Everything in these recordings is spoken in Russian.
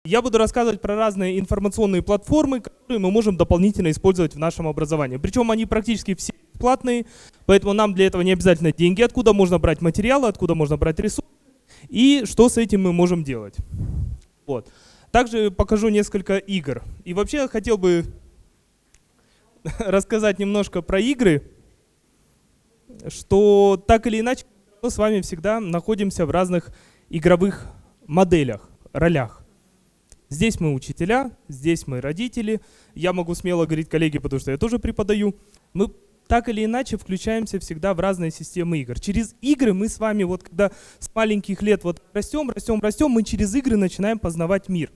Я буду рассказывать про разные информационные платформы, которые мы можем дополнительно использовать в нашем образовании. Причем они практически все бесплатные, поэтому нам для этого не обязательно деньги, откуда можно брать материалы, откуда можно брать ресурсы и что с этим мы можем делать. Вот. Также покажу несколько игр. И вообще я хотел бы рассказать немножко про игры, что так или иначе мы с вами всегда находимся в разных игровых моделях, ролях. Здесь мы учителя, здесь мы родители. Я могу смело говорить коллеги, потому что я тоже преподаю. Мы так или иначе включаемся всегда в разные системы игр. Через игры мы с вами, вот когда с маленьких лет вот растем, мы через игры начинаем познавать мир.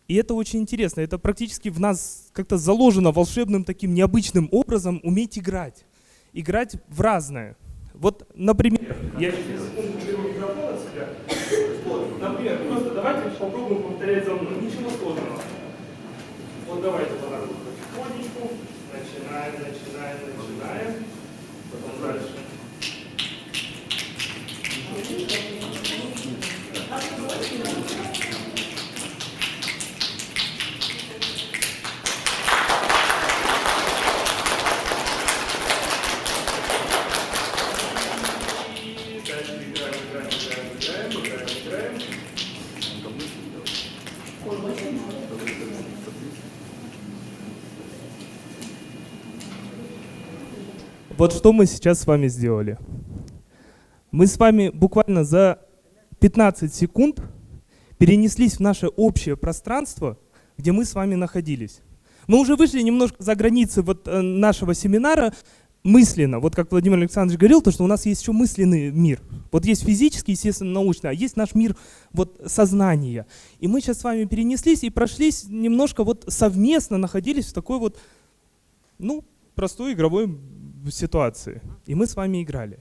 И это очень интересно. Это практически в нас как-то заложено волшебным таким необычным образом уметь играть. Играть в разное. Вот, например, я сейчас беру микрофон от себя. Вот, например, просто давайте попробуем повторять за мной. Ничего сложного. Вот давайте потихонечку. Начинаем. Потом дальше. Вот что мы сейчас с вами сделали. Мы с вами буквально за 15 секунд перенеслись в наше общее пространство, где мы с вами находились. Мы уже вышли немножко за границы вот нашего семинара мысленно. Вот как Владимир Александрович говорил, то, что у нас есть еще мысленный мир. Вот есть физический, естественно, научный, а есть наш мир вот сознания. И мы сейчас с вами перенеслись и прошлись немножко вот совместно, находились в такой вот, простой игровой ситуации. И мы с вами играли.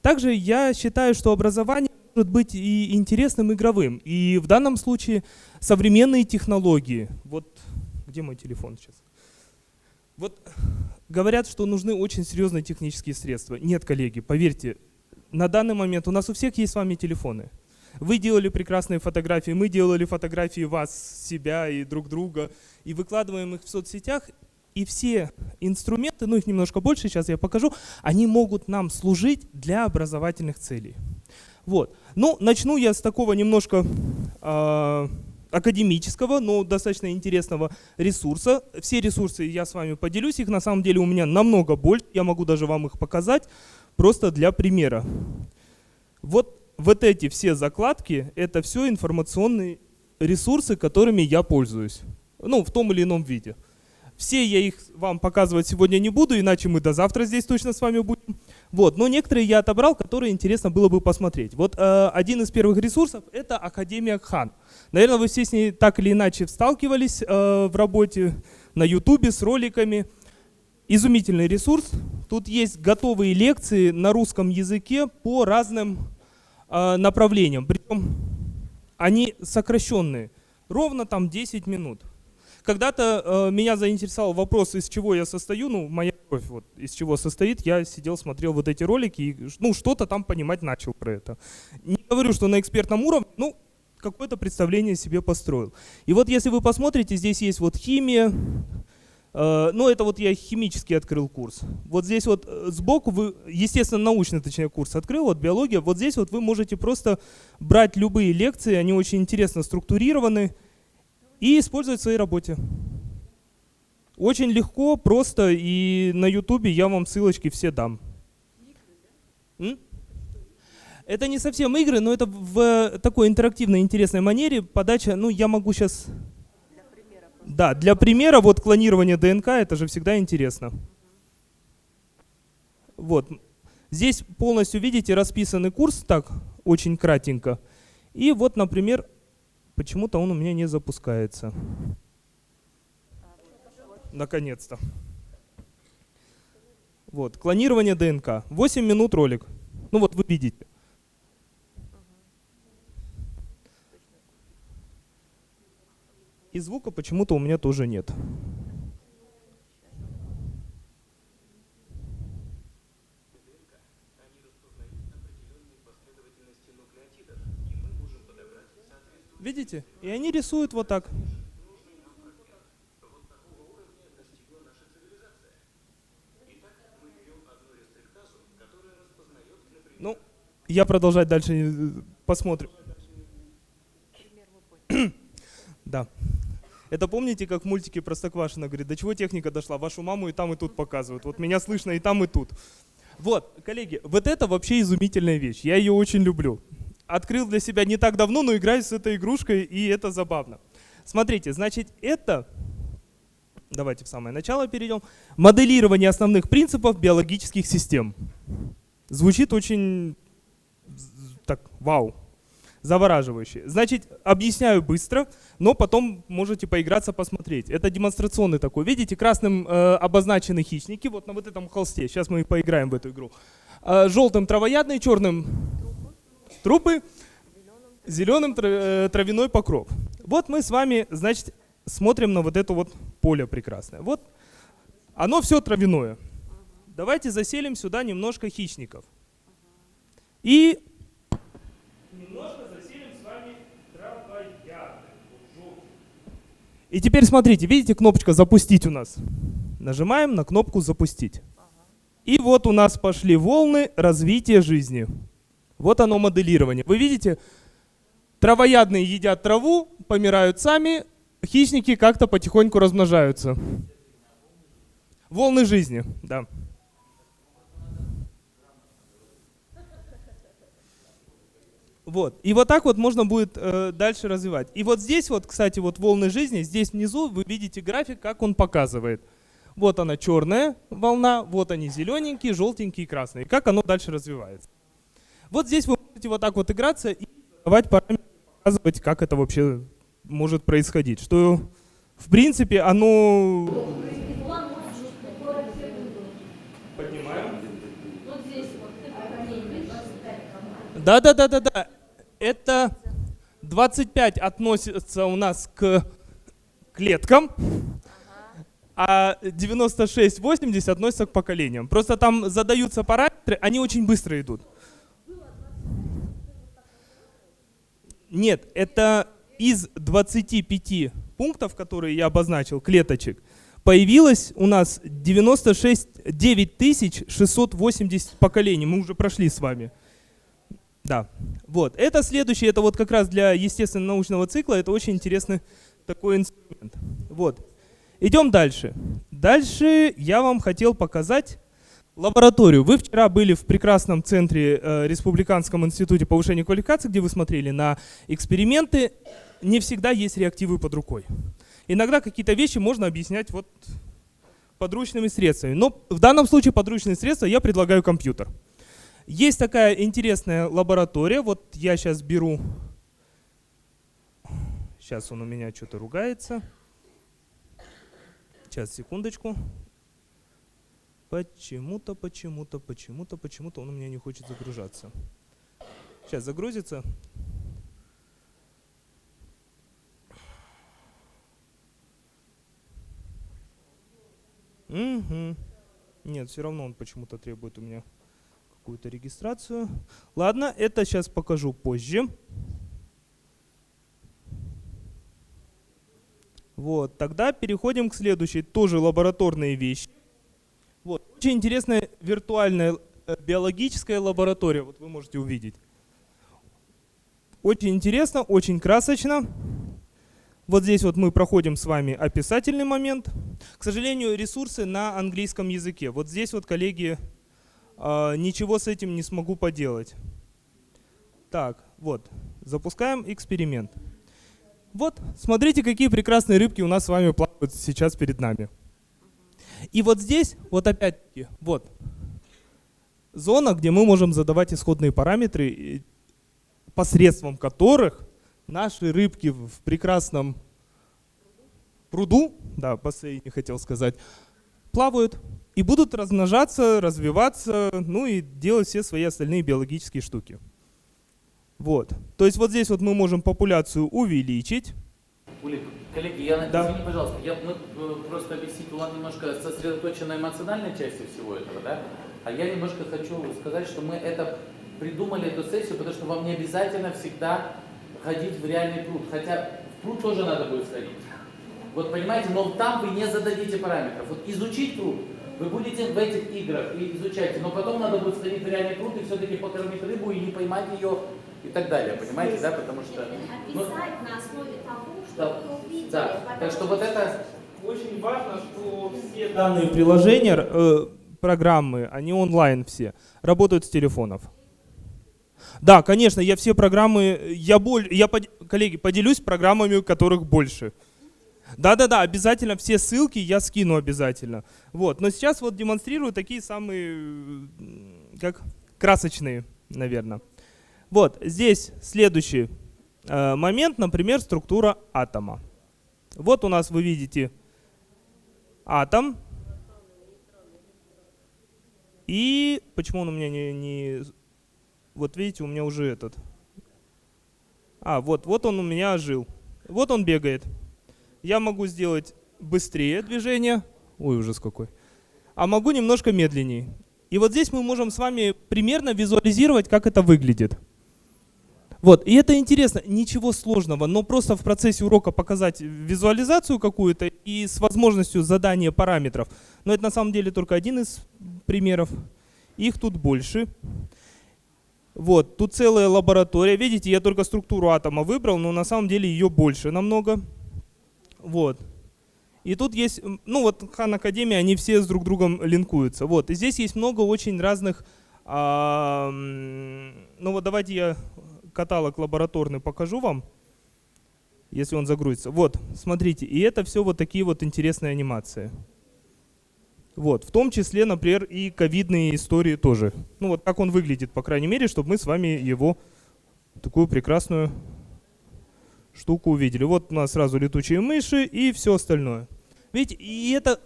Также я считаю, что образование может быть и интересным, игровым. И в данном случае современные технологии. Вот где мой телефон сейчас? Вот говорят, что нужны очень серьезные технические средства. Нет, коллеги, поверьте, на данный момент у нас у всех есть с вами телефоны. Вы делали прекрасные фотографии, мы делали фотографии вас, себя и друг друга, и выкладываем их в соцсетях. И все инструменты, их немножко больше, сейчас я покажу, они могут нам служить для образовательных целей. Вот. Начну я с такого немножко академического, но достаточно интересного ресурса. Все ресурсы я с вами поделюсь, их на самом деле у меня намного больше, я могу даже вам их показать, просто для примера. Вот эти все закладки, это все информационные ресурсы, которыми я пользуюсь, в том или ином виде. Все я их вам показывать сегодня не буду, иначе мы до завтра здесь точно с вами будем. Но некоторые я отобрал, которые интересно было бы посмотреть. Один из первых ресурсов – это Академия Кхан. Наверное, вы все с ней так или иначе сталкивались в работе на YouTube с роликами. Изумительный ресурс. Тут есть готовые лекции на русском языке по разным направлениям. Причем они сокращенные, ровно там 10 минут. Когда-то меня заинтересовал вопрос, из чего я состою, моя кровь из чего состоит, я сидел, смотрел вот эти ролики и что-то там понимать начал про это. Не говорю, что на экспертном уровне, какое-то представление себе построил. И если вы посмотрите, здесь есть химия, это я химически открыл курс. Здесь сбоку, вы, естественно, научный, точнее, курс открыл, биология, здесь вы можете просто брать любые лекции, они очень интересно структурированы, и использовать в своей работе. Очень легко, просто, и на YouTube я вам ссылочки все дам. Это не совсем игры, но это в такой интерактивной, интересной манере. Подача, я могу сейчас... Для примера. Да, для примера, клонирование ДНК, это же всегда интересно. Здесь полностью, видите, расписанный курс, так, очень кратенько. И например, почему-то он у меня не запускается. Наконец-то. Клонирование ДНК. 8 минут ролик. Вы видите. И звука почему-то у меня тоже нет. Видите? И они рисуют вот так. Ну, я продолжать дальше посмотрим. Да. Это помните, как в мультике Простоквашино говорит, до чего техника дошла? Вашу маму и там, и тут показывают. Вот меня слышно и там, и тут. Вот, коллеги, вот это вообще изумительная вещь. Я ее очень люблю. Открыл для себя не так давно, но играюсь с этой игрушкой, и это забавно. Смотрите, значит, это... Давайте в самое начало перейдем. Моделирование основных принципов биологических систем. Звучит очень так, вау, завораживающе. Значит, объясняю быстро, но потом можете поиграться, посмотреть. Это демонстрационный такой. Видите, красным обозначены хищники, вот на вот этом холсте. Сейчас мы поиграем в эту игру. Желтым травоядные, черным трупы, зеленым травяной покров. Вот мы с вами, значит, смотрим на вот это вот поле прекрасное. Вот оно все травяное. Давайте заселим сюда немножко хищников. И немножко заселим с вами травоядных. И теперь смотрите, видите, кнопочка «Запустить» у нас. Нажимаем на кнопку «Запустить». И вот у нас пошли волны развития жизни. Вот оно моделирование. Вы видите, травоядные едят траву, помирают сами, хищники как-то потихоньку размножаются. Волны жизни, да. Вот. И вот так вот можно будет дальше развивать. И вот здесь вот, кстати, вот волны жизни, здесь внизу вы видите график, как он показывает. Вот она черная волна, вот они зелененькие, желтенькие и красные. Как оно дальше развивается. Вот здесь вы можете вот так вот играться и давать параметры, показывать, как это вообще может происходить. Что, в принципе, оно... Поднимаем. Да. Это 25 относится у нас к клеткам, а 96-80 относятся к поколениям. Просто там задаются параметры, они очень быстро идут. Нет, это из 25 пунктов, которые я обозначил, клеточек, появилось у нас 9680 поколений. Мы уже прошли с вами. Да, вот. Это следующее, это вот как раз для естественно-научного цикла, это очень интересный такой инструмент. Вот. Идем дальше. Дальше я вам хотел показать лабораторию. Вы вчера были в прекрасном центре Республиканском институте повышения квалификации, где вы смотрели на эксперименты. Не всегда есть реактивы под рукой. Иногда какие-то вещи можно объяснять вот подручными средствами. Но в данном случае подручные средства я предлагаю компьютер. Есть такая интересная лаборатория. Вот я сейчас беру... Сейчас он у меня что-то ругается. Сейчас, секундочку. Почему-то он у меня не хочет загружаться. Сейчас загрузится. Угу. Нет, все равно он почему-то требует у меня какую-то регистрацию. Ладно, это сейчас покажу позже. Вот, тогда переходим к следующей, тоже лабораторные вещи. Вот, очень интересная виртуальная биологическая лаборатория, вот вы можете увидеть. Очень интересно, очень красочно. Вот здесь вот мы проходим с вами описательный момент. К сожалению, ресурсы на английском языке. Вот здесь вот, коллеги, ничего с этим не смогу поделать. Так, вот, запускаем эксперимент. Вот, смотрите, какие прекрасные рыбки у нас с вами плавают сейчас перед нами. И вот здесь, вот опять-таки, вот, зона, где мы можем задавать исходные параметры, посредством которых наши рыбки в прекрасном пруду, да, бассейне хотел сказать, плавают и будут размножаться, развиваться, ну и делать все свои остальные биологические штуки. Вот. То есть вот здесь вот мы можем популяцию увеличить. Коллеги, извини, пожалуйста, мы просто объяснить, Улан немножко сосредоточен на эмоциональной части всего этого, да? А я немножко хочу сказать, что мы это придумали, эту сессию, потому что вам не обязательно всегда ходить в реальный пруд. Хотя в пруд тоже надо будет сходить. Вот понимаете, но там вы не зададите параметров. Вот изучить пруд вы будете в этих играх и изучайте, но потом надо будет сходить в реальный пруд и все-таки покормить рыбу и не поймать ее и так далее. Понимаете, да? Потому что... Описать на основе того, что вы увидели. Да, так что вот это... Очень важно, что все данные приложения, программы, они онлайн все, работают с телефонов. Да, конечно, я все программы, коллеги, поделюсь программами, которых больше. Да-да-да, обязательно все ссылки я скину обязательно. Вот, но сейчас вот демонстрирую такие самые, как красочные, наверное. Вот, здесь следующий момент, например, структура атома. Вот у нас вы видите атом. И почему он у меня не... Вот видите, у меня уже этот... вот он у меня ожил. Вот он бегает. Я могу сделать быстрее движение. Ой, ужас какой. А могу немножко медленнее. И вот здесь мы можем с вами примерно визуализировать, как это выглядит. Вот, и это интересно, ничего сложного, но просто в процессе урока показать визуализацию какую-то и с возможностью задания параметров. Но это на самом деле только один из примеров. Их тут больше. Вот, тут целая лаборатория. Видите, я только структуру атома выбрал, но на самом деле ее больше намного. Вот. И тут есть, ну вот Хан Академия, они все с друг другом линкуются. Вот, и здесь есть много очень разных, ну вот давайте я каталог лабораторный покажу вам, если он загрузится. Вот, смотрите, и это все вот такие вот интересные анимации. Вот, в том числе, например, и ковидные истории тоже. Ну вот как он выглядит, по крайней мере, чтобы мы с вами его, такую прекрасную штуку увидели. Вот у нас сразу летучие мыши и все остальное. Видите, и это...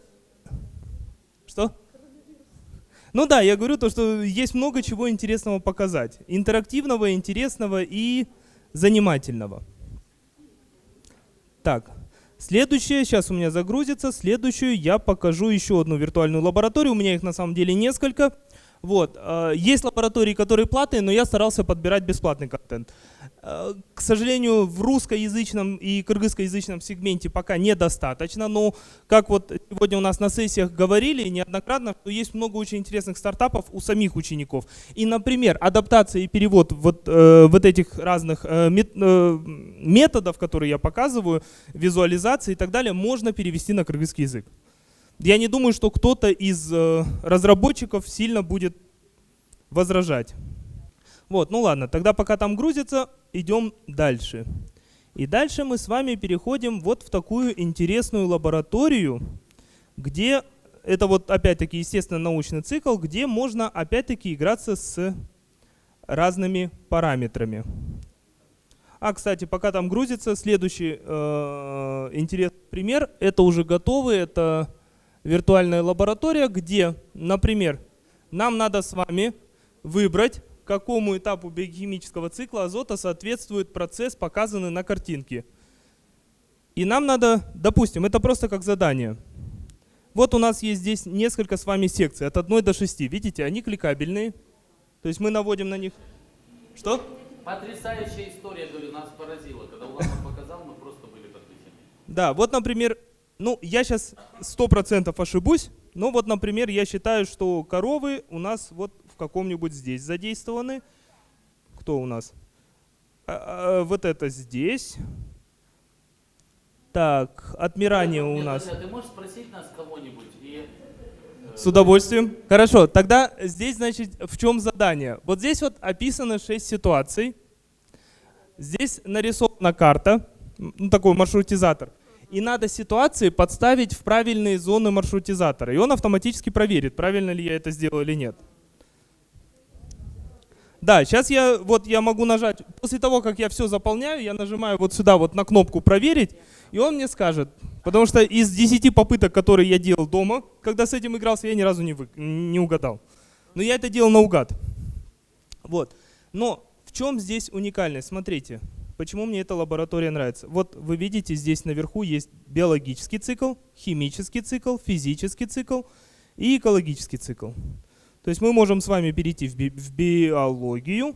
Что? Ну да, я говорю то, что есть много чего интересного показать. Интерактивного, интересного и занимательного. Так, следующее, сейчас у меня загрузится. Следующую я покажу еще одну виртуальную лабораторию. У меня их на самом деле несколько. Вот. Есть лаборатории, которые платные, но я старался подбирать бесплатный контент. К сожалению, в русскоязычном и кыргызскоязычном сегменте пока недостаточно, но как вот сегодня у нас на сессиях говорили неоднократно, что есть много очень интересных стартапов у самих учеников. И, например, адаптация и перевод вот этих разных методов, которые я показываю, визуализации и так далее, можно перевести на кыргызский язык. Я не думаю, что кто-то из разработчиков сильно будет возражать. Вот, ну ладно, тогда пока там грузится, идем дальше. И дальше мы с вами переходим вот в такую интересную лабораторию, где, это вот опять-таки естественно научный цикл, где можно опять-таки играться с разными параметрами. Кстати, пока там грузится, следующий интересный пример, это уже готовый, это виртуальная лаборатория, где, например, нам надо с вами выбрать, какому этапу биохимического цикла азота соответствует процесс, показанный на картинке. И нам надо, допустим, это просто как задание. Вот у нас есть здесь несколько с вами секций, от 1 до 6. Видите, они кликабельные. То есть мы наводим на них... Что? Потрясающая история, говорю, нас поразила. Когда Улан показал, мы просто были потрясены. Да, вот, например, ну, я сейчас 100% ошибусь, но вот, например, я считаю, что коровы у нас вот в каком-нибудь здесь задействованы. Кто у нас? Вот это здесь. Так, отмирание у нас. Ты можешь спросить нас кого-нибудь? С удовольствием. Хорошо, тогда здесь, значит, в чем задание? Вот здесь вот описано 6 ситуаций. Здесь нарисована карта, ну, такой маршрутизатор. И надо ситуации подставить в правильные зоны маршрутизатора. И он автоматически проверит, правильно ли я это сделал или нет. Да, сейчас я могу нажать, после того, как я все заполняю, я нажимаю вот сюда вот на кнопку «Проверить», и он мне скажет. Потому что из 10 попыток, которые я делал дома, когда с этим игрался, я ни разу не угадал. Но я это делал наугад. Вот. Но в чем здесь уникальность? Смотрите, почему мне эта лаборатория нравится. Вот вы видите, здесь наверху есть биологический цикл, химический цикл, физический цикл и экологический цикл. То есть мы можем с вами перейти в биологию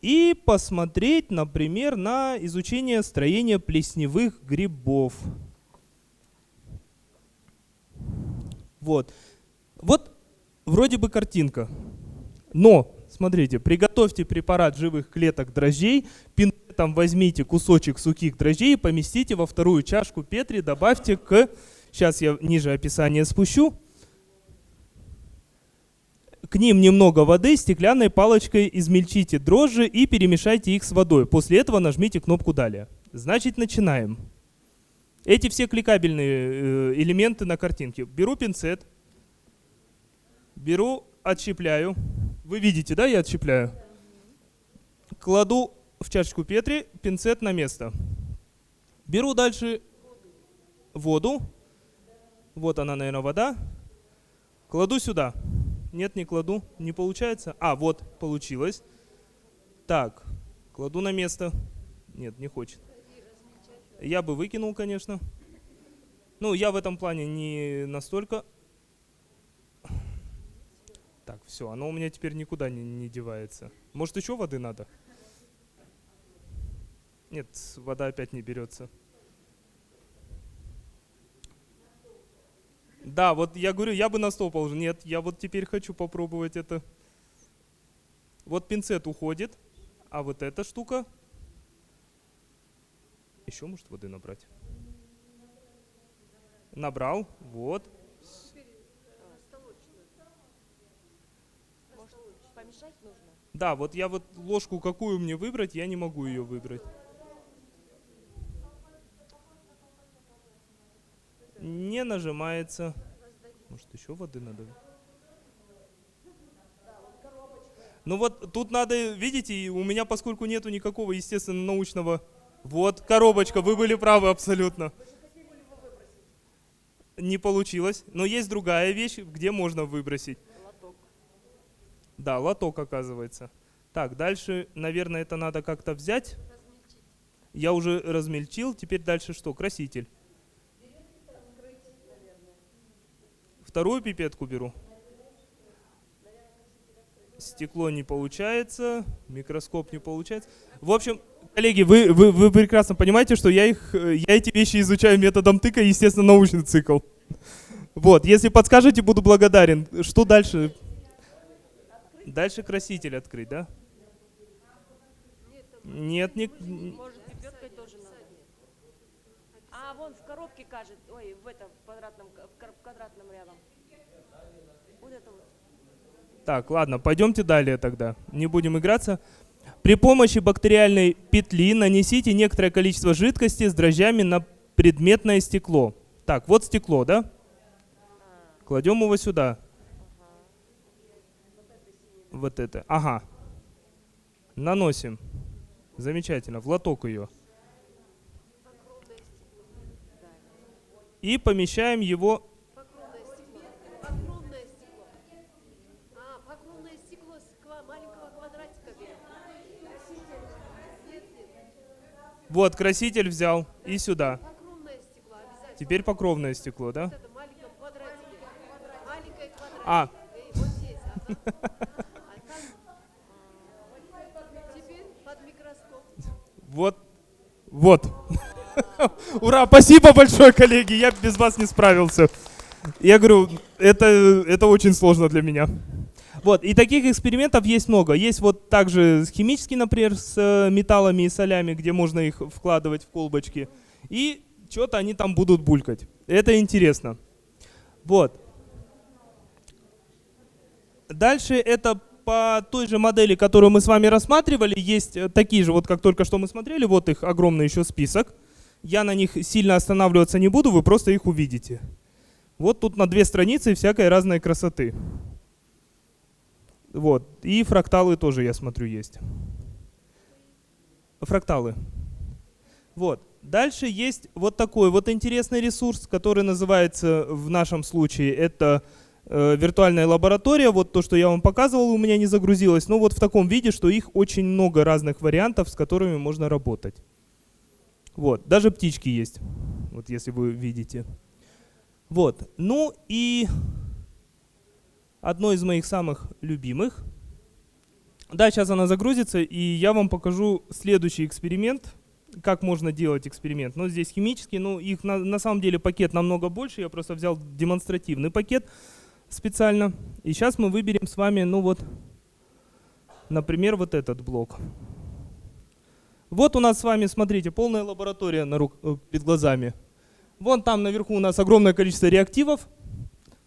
и посмотреть, например, на изучение строения плесневых грибов. Вот. Вот вроде бы картинка. Но, смотрите, приготовьте препарат живых клеток дрожжей, пинцетом возьмите кусочек сухих дрожжей и поместите во вторую чашку Петри, добавьте сейчас я ниже описание спущу, к ним немного воды, стеклянной палочкой измельчите дрожжи и перемешайте их с водой. После этого нажмите кнопку «Далее». Значит, начинаем. Эти все кликабельные элементы на картинке. Беру пинцет, отщипляю. Вы видите, да, я отщипляю? Кладу в чашечку Петри, пинцет на место. Беру дальше воду. Вот она, наверное, вода. Кладу сюда. Нет, не кладу, не получается. А, вот, получилось. Так, кладу на место. Нет, не хочет. Я бы выкинул, конечно. Ну, я в этом плане не настолько. Так, все, оно у меня теперь никуда не девается. Может, еще воды надо? Нет, вода опять не берется. Да, вот я говорю, я бы на стол положил. Нет, я вот теперь хочу попробовать это. Вот пинцет уходит, а вот эта штука... Еще может воды набрать? Набрал, вот. Может, помешать нужно? Да, вот я вот ложку какую мне выбрать, я не могу ее выбрать. Не нажимается. Может, еще воды надо? Ну вот тут надо, видите, у меня, поскольку нету никакого, естественно, научного... Вот, коробочка, вы были правы абсолютно. Не получилось. Но есть другая вещь, где можно выбросить. Лоток. Да, лоток оказывается. Так, дальше, наверное, это надо как-то взять. Я уже размельчил. Теперь дальше что? Краситель. Вторую пипетку беру. Стекло не получается, микроскоп не получается. В общем, коллеги, вы прекрасно понимаете, что я эти вещи изучаю методом тыка, естественно, научный цикл. Вот, если подскажете, буду благодарен. Что дальше? Дальше краситель открыть, да? Нет, не... Может, пипеткой тоже надо. А, вон в коробке кажет, ой, в квадратном рядом. Вот это вот. Так, ладно, пойдемте далее тогда. Не будем играться. При помощи бактериальной петли нанесите некоторое количество жидкости с дрожжами на предметное стекло. Так, вот стекло, да? Кладем его сюда. Вот это. Ага. Наносим. Замечательно. В лоток ее. И помещаем его... Покровное стекло. Покровное стекло с маленького квадратика берем. Нет. Вот, краситель взял. И сюда. Покровное стекло обязательно. Теперь покровное стекло, да? Вот это в маленьком квадратике. Маленькое квадратик. А. Вот здесь. Теперь под микроскоп. Вот. Ура, спасибо большое, коллеги, я без вас не справился. Я говорю, это очень сложно для меня. Вот, и таких экспериментов есть много. Есть вот также химические, например, с металлами и солями, где можно их вкладывать в колбочки. И что-то они там будут булькать. Это интересно. Вот. Дальше это по той же модели, которую мы с вами рассматривали. Есть такие же, вот как только что мы смотрели. Вот их огромный еще список. Я на них сильно останавливаться не буду, вы просто их увидите. Вот тут на 2 страницы всякой разной красоты. Вот. И фракталы тоже, я смотрю, есть. Фракталы. Вот. Дальше есть вот такой вот интересный ресурс, который называется в нашем случае это виртуальная лаборатория. Вот то, что я вам показывал, у меня не загрузилось. Но вот в таком виде, что их очень много разных вариантов, с которыми можно работать. Вот. Даже птички есть. Вот если вы видите. Вот. Ну и одно из моих самых любимых. Да, сейчас она загрузится, и я вам покажу следующий эксперимент, как можно делать эксперимент. Ну, здесь химический, но их на самом деле пакет намного больше, я просто взял демонстративный пакет специально. И сейчас мы выберем с вами, ну вот, например, вот этот блок. Вот у нас с вами, смотрите, полная лаборатория перед глазами. Вон там наверху у нас огромное количество реактивов.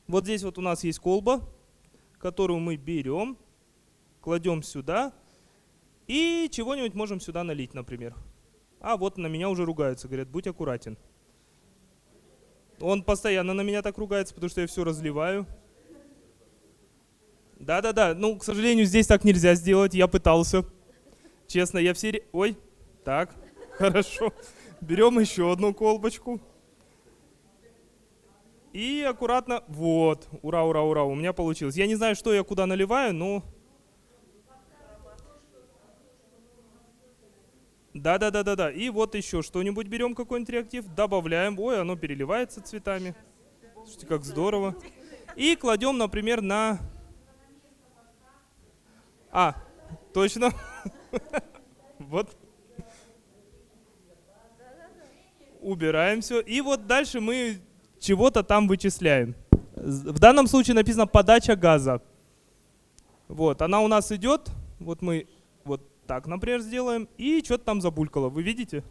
Вот здесь вот у нас есть колба, которую мы берем, кладем сюда и чего-нибудь можем сюда налить, например. А вот на меня уже ругаются, говорят, будь аккуратен. Он постоянно на меня так ругается, потому что я все разливаю. Да-да-да, ну, к сожалению, здесь так нельзя сделать, я пытался. Честно, я все... Ой, так, хорошо. Берем еще одну колбочку. И аккуратно... Вот, ура, ура, ура, у меня получилось. Я не знаю, что я куда наливаю, но... Да-да-да-да-да. И вот еще что-нибудь берем, какой-нибудь реактив, добавляем. Ой, оно переливается цветами. Слушайте, как здорово. И кладем, например, на... А, точно. Вот. Убираем все. И вот дальше мы чего-то там вычисляем. В данном случае написано подача газа. Вот, она у нас идет. Вот мы вот так, например, сделаем. И что-то там забулькало. Вы видите?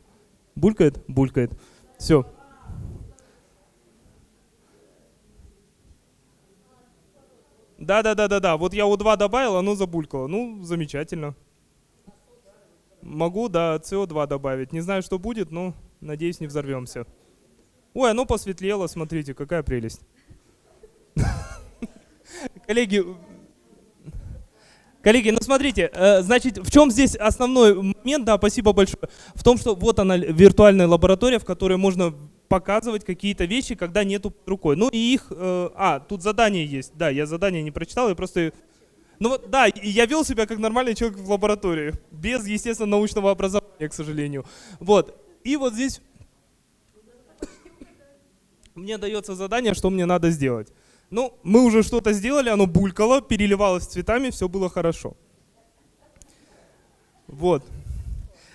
Булькает? Булькает. Все. Да. Вот я О2 добавил, оно забулькало. Ну, замечательно. Могу, да, СО2 добавить. Не знаю, что будет, но надеюсь, не взорвемся. Ой, оно посветлело, смотрите, какая прелесть. Коллеги, ну смотрите, значит, в чем здесь основной момент, да, спасибо большое, в том, что вот она виртуальная лаборатория, в которой можно показывать какие-то вещи, когда нету под рукой. Ну и их, тут задание есть, да, я задание не прочитал, я просто... Ну вот, да, и я вел себя как нормальный человек в лаборатории, без, естественно, научного образования, к сожалению. Вот, и вот здесь мне дается задание, что мне надо сделать. Ну, мы уже что-то сделали, оно булькало, переливалось цветами, все было хорошо. Вот.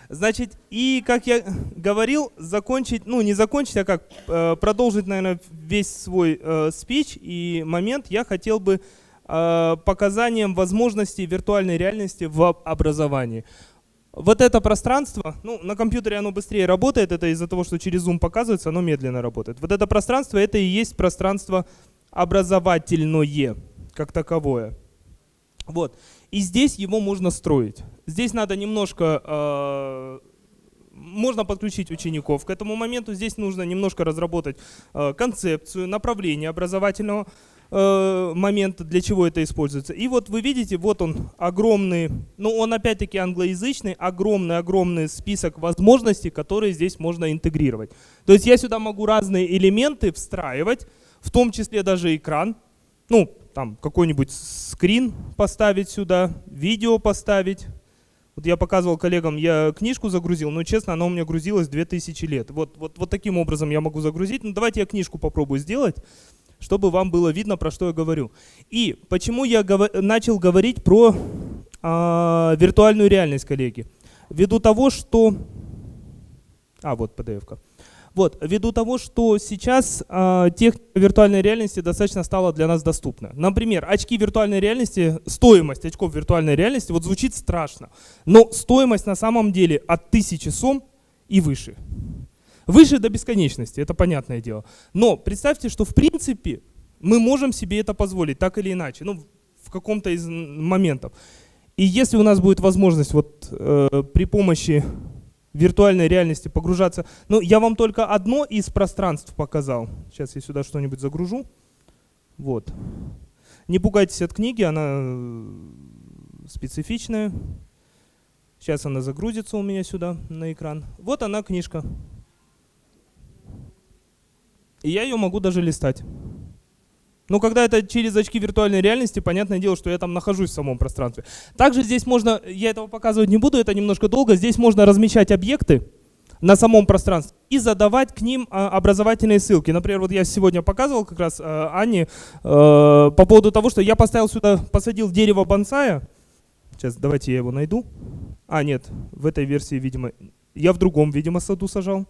Значит, и как я говорил, закончить, ну не закончить, а как продолжить, наверное, весь свой спич и момент я хотел бы показанием возможностей виртуальной реальности в образовании. Вот это пространство, ну на компьютере оно быстрее работает, это из-за того, что через Zoom показывается, оно медленно работает. Вот это пространство, это и есть пространство образовательное, как таковое. Вот. И здесь его можно строить. Здесь надо немножко, можно подключить учеников к этому моменту, здесь нужно немножко разработать концепцию, направление образовательного момента, для чего это используется. И вот вы видите, вот он огромный, ну он опять-таки англоязычный, огромный список возможностей, которые здесь можно интегрировать. То есть я сюда могу разные элементы встраивать, в том числе даже экран, ну там какой-нибудь скрин поставить сюда, видео поставить. Вот я показывал коллегам, я книжку загрузил, но честно, она у меня грузилась 2000 лет. Вот таким образом я могу загрузить. Ну давайте я книжку попробую сделать, чтобы вам было видно, про что я говорю. И почему я начал говорить про виртуальную реальность, коллеги? Ввиду того, что... вот PDF-ка. Вот, ввиду того, что сейчас техника виртуальной реальности достаточно стала для нас доступна. Например, очки виртуальной реальности, стоимость очков виртуальной реальности, вот звучит страшно, но стоимость на самом деле от 1000 сом и выше. Выше до бесконечности, это понятное дело. Но представьте, что в принципе мы можем себе это позволить, так или иначе, ну, в каком-то из моментов. И если у нас будет возможность вот при помощи виртуальной реальности погружаться, ну, я вам только одно из пространств показал. Сейчас я сюда что-нибудь загружу. Вот. Не пугайтесь от книги, она специфичная. Сейчас она загрузится у меня сюда на экран. Вот она, книжка. И я ее могу даже листать. Но когда это через очки виртуальной реальности, понятное дело, что я там нахожусь в самом пространстве. Также здесь можно, я этого показывать не буду, это немножко долго, здесь можно размещать объекты на самом пространстве и задавать к ним образовательные ссылки. Например, вот я сегодня показывал как раз Анне по поводу того, что я поставил сюда, посадил дерево бонсая. Сейчас, давайте я его найду. А, нет, в этой версии, видимо, я в другом, видимо, саду сажал.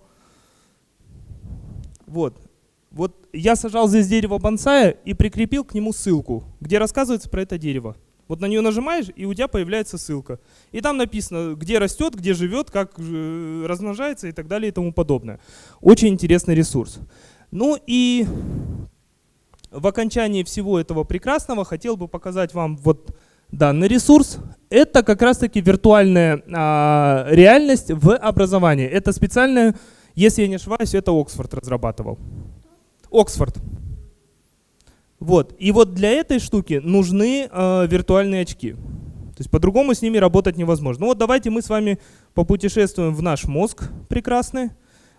Вот. Вот я сажал здесь дерево бонсая и прикрепил к нему ссылку, где рассказывается про это дерево. Вот на нее нажимаешь, и у тебя появляется ссылка. И там написано, где растет, где живет, как размножается и так далее и тому подобное. Очень интересный ресурс. Ну и в окончании всего этого прекрасного хотел бы показать вам вот данный ресурс. Это как раз-таки виртуальная реальность в образовании. Это специальная, если я не ошибаюсь, это Оксфорд разрабатывал. Оксфорд. Вот. И вот для этой штуки нужны виртуальные очки. То есть по-другому с ними работать невозможно. Ну вот давайте мы с вами попутешествуем в наш мозг прекрасный.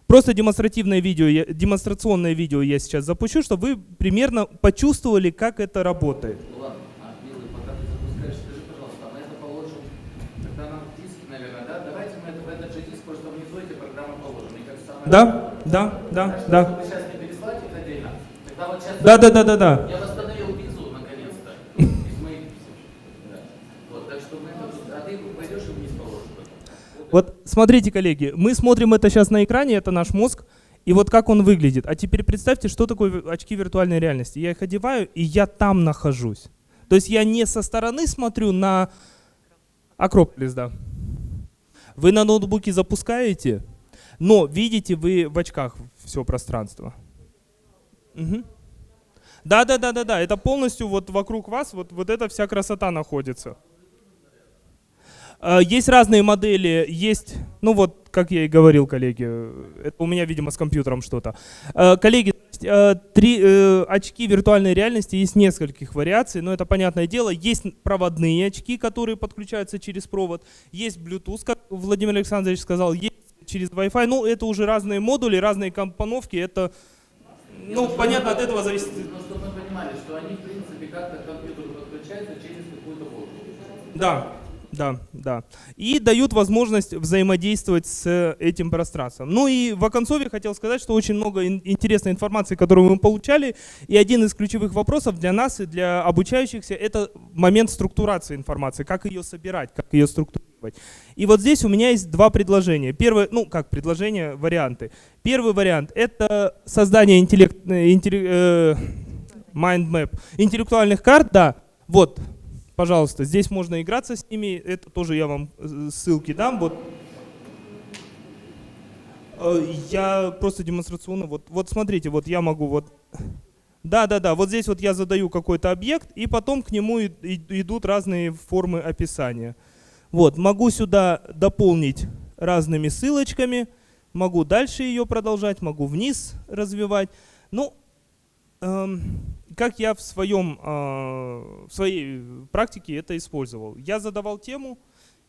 Просто демонстрационное видео я сейчас запущу, чтобы вы примерно почувствовали, как это работает. Ладно, милый, пока ты запускаешь, скажи, пожалуйста, мы это положим, тогда нам диски, наверное, да? Давайте мы это в этот же диск, просто внизу эти программы положим. Мне кажется, самое Да. чтобы сейчас не переслать их отдельно. Тогда вот сейчас Да. я восстановил визу, наконец-то, из моих писем. Да. Вот, так что мы это тут, а ты пойдешь и вниз положишь потом. Вот смотрите, коллеги, мы смотрим это сейчас на экране, это наш мозг, и вот как он выглядит. А теперь представьте, что такое очки виртуальной реальности. Я их одеваю, и я там нахожусь. То есть я не со стороны смотрю на Акрополис, да. Вы на ноутбуке запускаете, но видите вы в очках все пространство. Угу. Да, это полностью вот вокруг вас вот эта вся красота находится. Есть разные модели, есть, ну вот, как я и говорил, коллеги, это у меня, видимо, с компьютером что-то. Коллеги, очки виртуальной реальности есть нескольких вариаций, но это понятное дело. Есть проводные очки, которые подключаются через провод, есть Bluetooth, как Владимир Александрович сказал, есть через Wi-Fi. Ну, это уже разные модули, разные компоновки, это, ну, понятно, от этого зависит. Ну, чтобы мы понимали, что они, в принципе, как-то к компьютеру подключаются через какую-то воду. Да. И дают возможность взаимодействовать с этим пространством. Ну и в оконцове хотел сказать, что очень много интересной информации, которую мы получали. И один из ключевых вопросов для нас и для обучающихся — это момент структурации информации, как ее собирать, как ее структурировать. И вот здесь у меня есть два предложения. Первое, ну как предложения, варианты. Первый вариант — это создание mind map, интеллектуальных карт, да, вот. Пожалуйста, здесь можно играться с ними, это тоже я вам ссылки дам. Вот. Я просто демонстрационно, вот смотрите, вот я могу вот, да, вот здесь вот я задаю какой-то объект, и потом к нему идут разные формы описания. Вот, могу сюда дополнить разными ссылочками, могу дальше ее продолжать, могу вниз развивать. Ну, как я в своей практике это использовал. Я задавал тему,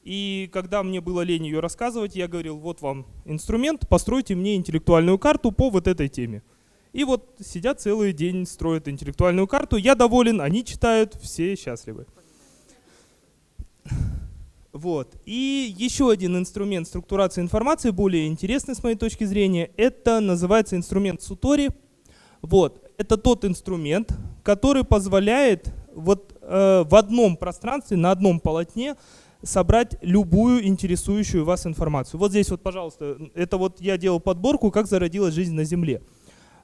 и когда мне было лень ее рассказывать, я говорил, вот вам инструмент, постройте мне интеллектуальную карту по вот этой теме. И вот сидят целый день, строят интеллектуальную карту, я доволен, они читают, все счастливы. Вот. И еще один инструмент структурации информации, более интересный с моей точки зрения, это называется инструмент Сутори. Вот. Это тот инструмент, который позволяет вот, в одном пространстве, на одном полотне собрать любую интересующую вас информацию. Вот здесь вот, пожалуйста, это вот я делал подборку, как зародилась жизнь на Земле.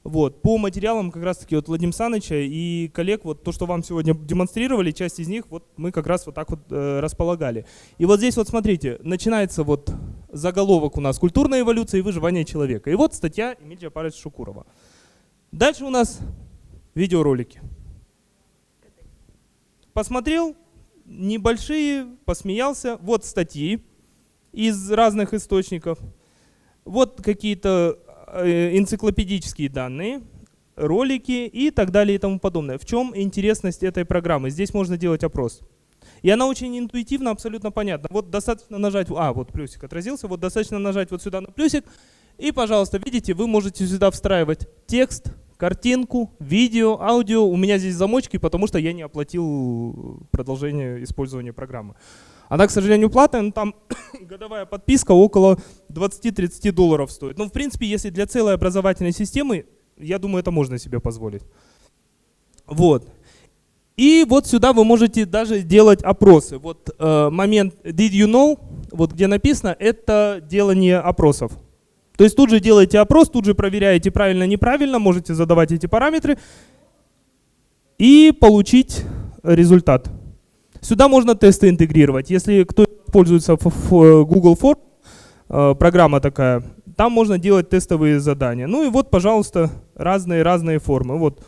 Вот, по материалам как раз-таки от Владимира Саныча и коллег, вот то, что вам сегодня демонстрировали, часть из них вот мы как раз вот так вот располагали. И вот здесь вот смотрите, начинается вот заголовок у нас «Культурная эволюция и выживание человека». И вот статья Эмиля Джапаровича Шукурова. Дальше у нас видеоролики. Посмотрел, небольшие, посмеялся. Вот статьи из разных источников. Вот какие-то энциклопедические данные, ролики и так далее и тому подобное. В чем интересность этой программы? Здесь можно делать опрос. И она очень интуитивно, абсолютно понятна. Вот достаточно нажать, вот плюсик отразился, вот достаточно нажать вот сюда на плюсик, и, пожалуйста, видите, вы можете сюда встраивать текст, картинку, видео, аудио. У меня здесь замочки, потому что я не оплатил продолжение использования программы. Она, к сожалению, платная, но там годовая подписка около $20-30 стоит. Ну, в принципе, если для целой образовательной системы, я думаю, это можно себе позволить. Вот. И вот сюда вы можете даже делать опросы. Вот момент did you know, вот где написано, это делание опросов. То есть тут же делаете опрос, тут же проверяете правильно-неправильно, можете задавать эти параметры и получить результат. Сюда можно тесты интегрировать. Если кто пользуется Google Form, программа такая, там можно делать тестовые задания. Ну и вот, пожалуйста, разные формы. Вот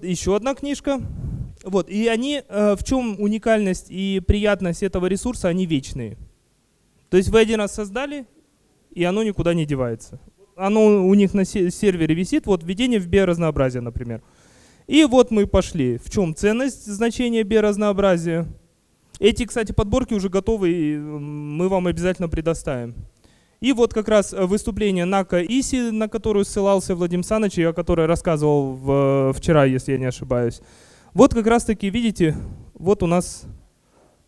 еще одна книжка. Вот, и они, в чем уникальность и приятность этого ресурса, они вечные. То есть вы один раз создали, и оно никуда не девается. Оно у них на сервере висит, вот введение в биоразнообразие, например. И вот мы пошли. В чем ценность значения биоразнообразия? Эти, кстати, подборки уже готовы, и мы вам обязательно предоставим. И вот как раз выступление Нака Иси, на которую ссылался Владимир Саныч, и о которой рассказывал вчера, если я не ошибаюсь. Вот как раз таки, видите, вот у нас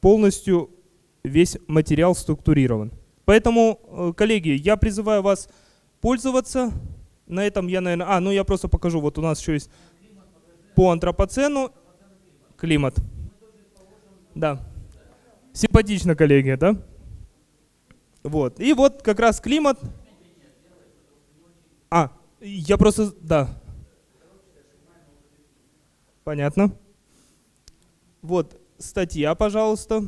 полностью весь материал структурирован. Поэтому, коллеги, я призываю вас пользоваться. На этом я, наверное... ну я просто покажу. Вот у нас еще есть по антропоцену климат. Да. Симпатично, коллеги, да? Вот. И вот как раз климат. Я просто... Да. Понятно. Вот статья, пожалуйста.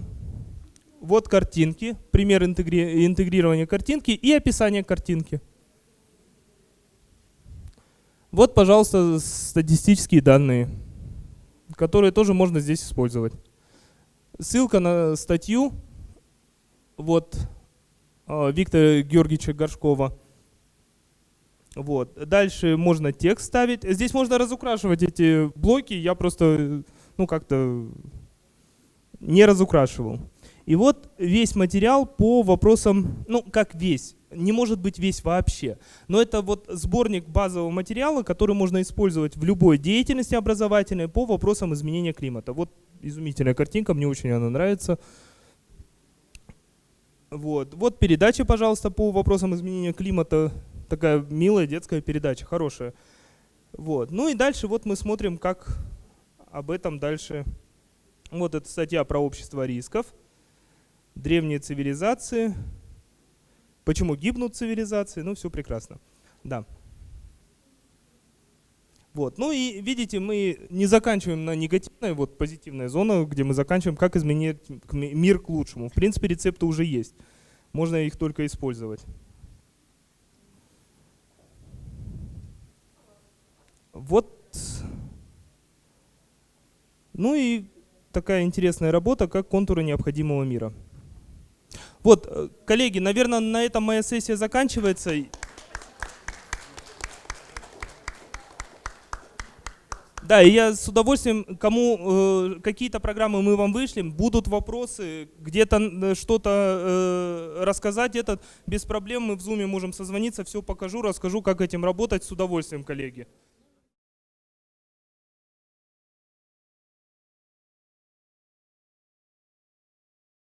Вот картинки, пример интегрирования картинки и описание картинки. Вот, пожалуйста, статистические данные, которые тоже можно здесь использовать. Ссылка на статью вот, Виктора Георгиевича Горшкова. Вот. Дальше можно текст ставить. Здесь можно разукрашивать эти блоки. Я просто как-то не разукрашивал. И вот весь материал по вопросам, как весь, не может быть весь вообще. Но это вот сборник базового материала, который можно использовать в любой деятельности образовательной по вопросам изменения климата. Вот изумительная картинка, мне очень она нравится. Вот передача, пожалуйста, по вопросам изменения климата. Такая милая детская передача, хорошая. Вот. Ну и дальше вот мы смотрим, как об этом дальше. Вот эта статья про общество рисков. Древние цивилизации. Почему гибнут цивилизации? Все прекрасно. Да. Вот. Ну и видите, мы не заканчиваем на негативной, вот позитивная зона, где мы заканчиваем, как изменить мир к лучшему. В принципе, рецепты уже есть. Можно их только использовать. Вот. Ну и такая интересная работа, как контуры необходимого мира. Вот, коллеги, наверное, на этом моя сессия заканчивается. Да, и я с удовольствием, кому какие-то программы мы вам вышлем, будут вопросы, где-то что-то рассказать, без проблем мы в Zoom можем созвониться, все покажу, расскажу, как этим работать, с удовольствием, коллеги.